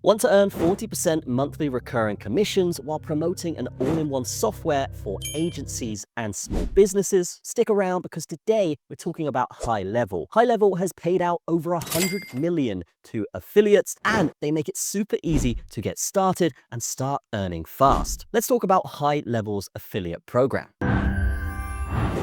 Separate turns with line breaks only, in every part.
Want to earn 40% monthly recurring commissions while promoting an all-in-one software for agencies and small businesses? Stick around because today we're talking about HighLevel. HighLevel has paid out over 100 million to affiliates, and they make it super easy to get started and start earning fast. Let's talk about HighLevel's affiliate program.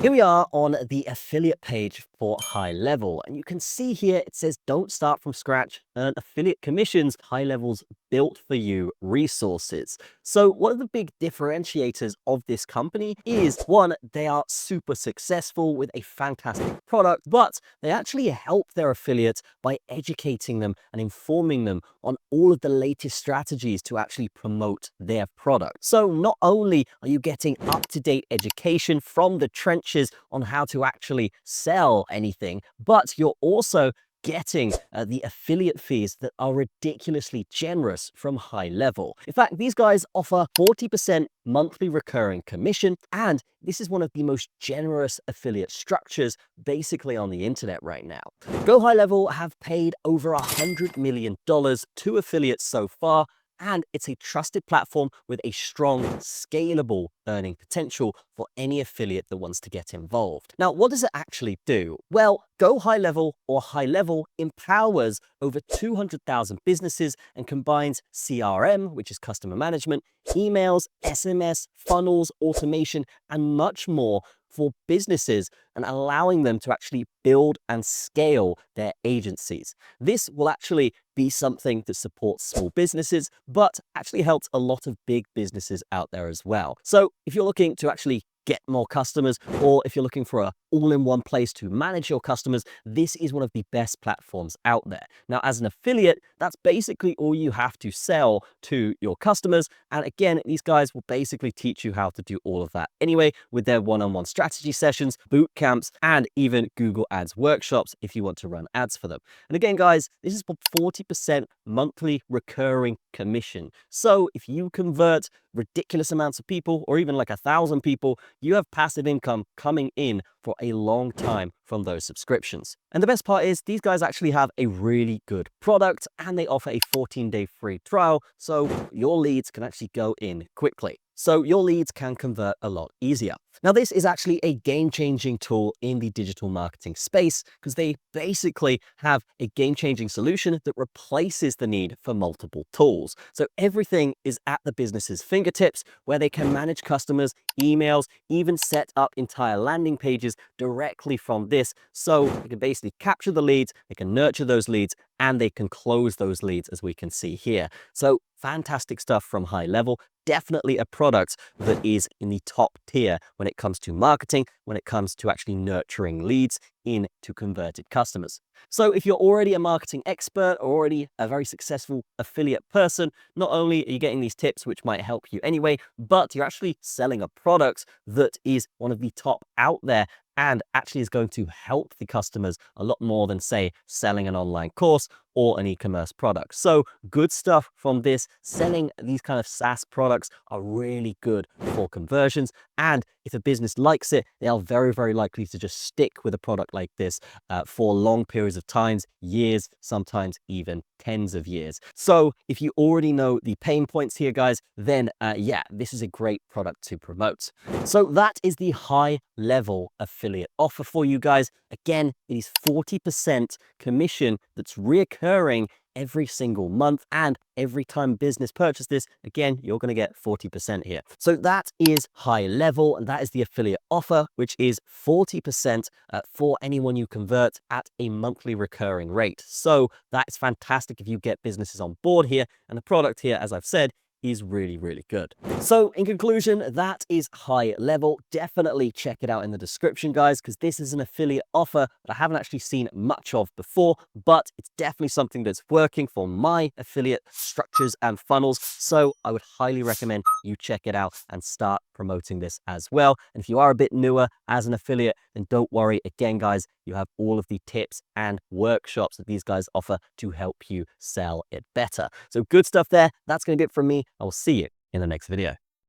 Here we are on the affiliate page for HighLevel, and you can see here it says don't start from scratch, earn affiliate commissions, HighLevel's built for you resources. So one of the big differentiators of this company is, one, they are super successful with a fantastic product, but they actually help their affiliates by educating them and informing them on all of the latest strategies to actually promote their product. So not only are you getting up-to-date education from the trenches on how to actually sell anything, but you're also getting the affiliate fees that are ridiculously generous from HighLevel. In fact, these guys offer 40% monthly recurring commission, and this is one of the most generous affiliate structures basically on the internet right now. Go HighLevel have paid over $100 million to affiliates so far, and it's a trusted platform with a strong, scalable earning potential for any affiliate that wants to get involved. Now, what does it actually do? Well, Go HighLevel or HighLevel empowers over 200,000 businesses and combines CRM, which is customer management, emails, SMS, funnels, automation, and much more for businesses, and allowing them to actually build and scale their agencies. This will actually be something that supports small businesses, but actually helps a lot of big businesses out there as well. So if you're looking to actually get more customers, or if you're looking for an all-in-one place to manage your customers, this is one of the best platforms out there. Now, as an affiliate, that's basically all you have to sell to your customers. And again, these guys will basically teach you how to do all of that anyway with their one-on-one strategy sessions, boot camps, and even Google Ads workshops if you want to run ads for them. And again, guys, this is for 40% monthly recurring commission. So if you convert ridiculous amounts of people, or even like 1,000 people, you have passive income coming in for a long time from those subscriptions. And the best part is these guys actually have a really good product, and they offer a 14-day free trial, so your leads can actually go in quickly. So your leads can convert a lot easier. Now, this is actually a game-changing tool in the digital marketing space because they basically have a game-changing solution that replaces the need for multiple tools. So everything is at the business's fingertips, where they can manage customers, emails, even set up entire landing pages directly from this. So they can basically capture the leads, they can nurture those leads, and they can close those leads, as we can see here. So fantastic stuff from HighLevel. Definitely a product that is in the top tier when it comes to marketing, when it comes to actually nurturing leads into converted customers. So if you're already a marketing expert or already a very successful affiliate person, not only are you getting these tips, which might help you anyway, but you're actually selling a product that is one of the top out there and actually is going to help the customers a lot more than, say, selling an online course or an e-commerce product. So good stuff from this. Selling these kind of SaaS products are really good for conversions. And if a business likes it, they are very, very likely to just stick with a product like this for long periods of times, years, sometimes even tens of years. So if you already know the pain points here, guys, then yeah, this is a great product to promote. So that is the HighLevel affiliate offer for you guys. Again, it is 40% commission that's reoccurring every single month, and every time business purchase this, again, you're going to get 40% here. So that is HighLevel, and that is the affiliate offer, which is 40% for anyone you convert at a monthly recurring rate. So that's fantastic if you get businesses on board here, and the product here, as I've said, is really, really good. So in conclusion, that is HighLevel. Definitely check it out in the description, guys, because this is an affiliate offer that I haven't actually seen much of before, but it's definitely something that's working for my affiliate structures and funnels. So I would highly recommend you check it out and start promoting this as well. And if you are a bit newer as an affiliate, then don't worry. Again, guys, you have all of the tips and workshops that these guys offer to help you sell it better. So good stuff there. That's going to be it from me. I will see you in the next video.